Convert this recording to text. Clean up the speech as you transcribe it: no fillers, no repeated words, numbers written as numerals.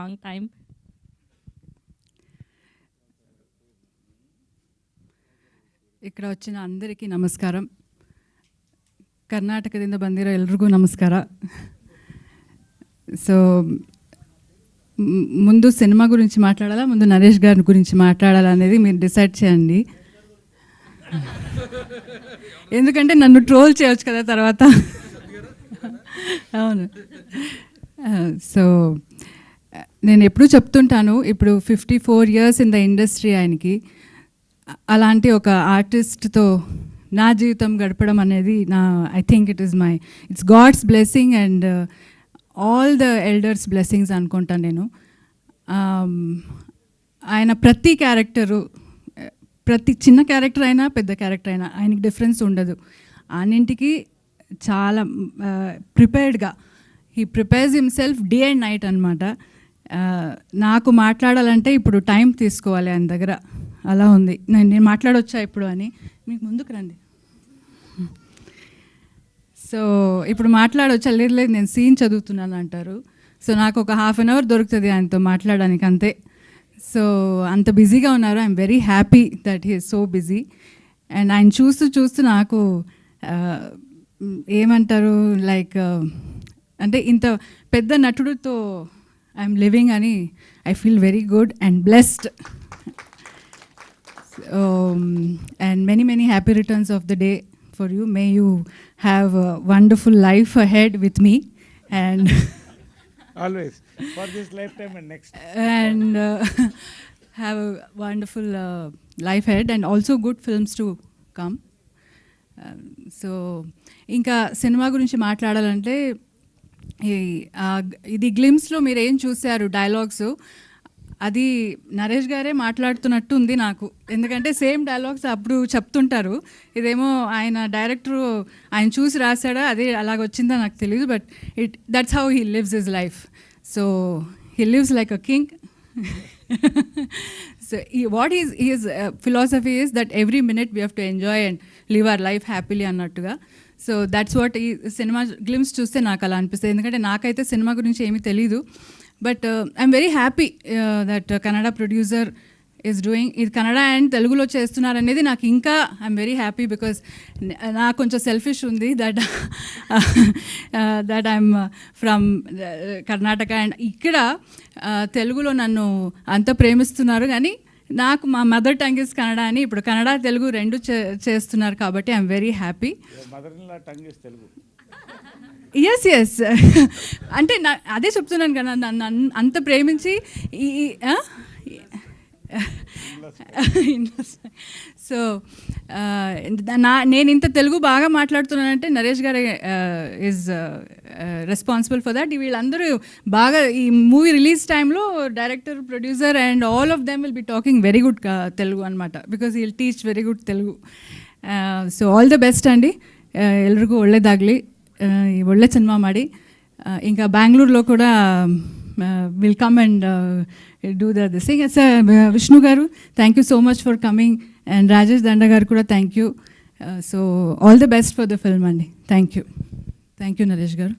long time. ఇక్కడ వచ్చిన అందరికీ నమస్కారం. ಕರ್ನಾಟಕದಿಂದ ಬಂದಿರೋ ಎಲ್ರಿಗೂ ನಮಸ್ಕಾರ. సో ముందు సినిమా గురించి మాట్లాడాలా, ముందు నరేష్ గారి గురించి మాట్లాడాలా అనేది మీరు డిసైడ్ చేయండి. ఎందుకంటే నన్ను ట్రోల్ చేయవచ్చు కదా తర్వాత. అవును. సో నేను ఎప్పుడూ చెప్తుంటాను, ఇప్పుడు 54 years ఇన్ ద ఇండస్ట్రీ ఆయనకి. అలాంటి ఒక ఆర్టిస్ట్తో నా జీవితం గడపడం అనేది I think it's God's blessing and all the elders blessings అనుకుంటాను నేను. ఆయన ప్రతి క్యారెక్టరు, ప్రతి చిన్న క్యారెక్టర్ అయినా పెద్ద క్యారెక్టర్ అయినా ఆయనకి డిఫరెన్స్ ఉండదు. అన్నింటికి చాలా ప్రిపేర్డ్గా he prepares himself day and night అనమాట. నాకు మాట్లాడాలంటే ఇప్పుడు టైం తీసుకోవాలి ఆయన దగ్గర, అలా ఉంది. నేను మాట్లాడొచ్చా ఇప్పుడు అని, మీకు ముందుకు రండి. సో ఇప్పుడు మాట్లాడొచ్చా? లేదు లేదు నేను సీన్ చదువుతున్నాను అంటారు. సో నాకు ఒక 1/2 hour దొరుకుతుంది ఆయనతో మాట్లాడడానికి అంతే. సో అంత బిజీగా ఉన్నారు. I'm very happy that he is so busy. And ఆయన చూస్తూ చూస్తూ నాకు ఏమంటారు, లైక్ అంటే ఇంత పెద్ద నటుడితో ఐఎమ్ లివింగ్ అని I feel very good and blessed. And many happy returns of the day for you. May you have a wonderful life ahead with me, and always for this lifetime and next, and have a wonderful life ahead and also good films to come. So ఇంకా cinema గురించి మాట్లాడాలంటే ఇది గ్లిమ్స్లో మీరు ఏం చూశారు dialogues, అది నరేష్ గారే మాట్లాడుతున్నట్టు ఉంది నాకు. ఎందుకంటే సేమ్ డైలాగ్స్ అప్పుడు చెప్తుంటారు, ఇదేమో ఆయన డైరెక్టరు ఆయన చూసి రాశాడా అదే అలాగ వచ్చిందా నాకు తెలియదు. But that's how he lives his life. So he lives like a king. So what he's philosophy is that every minute we have to enjoy and live our life happily అన్నట్టుగా. So that's what ఈ cinema glimpse చూస్తే నాకు అలా అనిపిస్తుంది. ఎందుకంటే నాకైతే cinema గురించి ఏమీ తెలీదు. But I'm very happy that Kannada producer is doing ఇది. కన్నడ అండ్ తెలుగులో చేస్తున్నారనేది నాకు ఇంకా ఐఎమ్ వెరీ హ్యాపీ, బికాస్ నాకు కొంచెం సెల్ఫిష్ ఉంది that I'm from Karnataka and ఇక్కడ తెలుగులో నన్ను అంత ప్రేమిస్తున్నారు. కానీ నాకు మా మదర్ టంగ్ ఇస్ కన్నడ అని ఇప్పుడు కన్నడ తెలుగు రెండు చేస్తున్నారు కాబట్టి ఐఎమ్ వెరీ హ్యాపీ. ఎస్ అంటే అదే చెప్తున్నాను కదా, నన్ను అంత ప్రేమించి సో నేను ఇంత తెలుగు బాగా మాట్లాడుతున్నానంటే నరేష్ గారు ఈజ్ రెస్పాన్సిబుల్ ఫర్ దట్. వీళ్ళందరూ బాగా ఈ మూవీ రిలీజ్ టైంలో director, producer and all of them will be talking very good Telugu అనమాట, because he will teach very good Telugu. So all the best ಅಂడి, ಎಲ್ರಿಗೂ ಒಳ್ಳೆಯದಾಗಲಿ, ಒಳ್ಳೆ ಸಿನಿಮಾ ಮಾಡಿ. ఇంకా బెంగళూరులో కూడా will come and do this thing. Vishnu garu thank you so much for coming, and Rajesh Danda garu కూడా thank you. So all the best for the film అండి. థ్యాంక్ యూ నరేష్ గారు.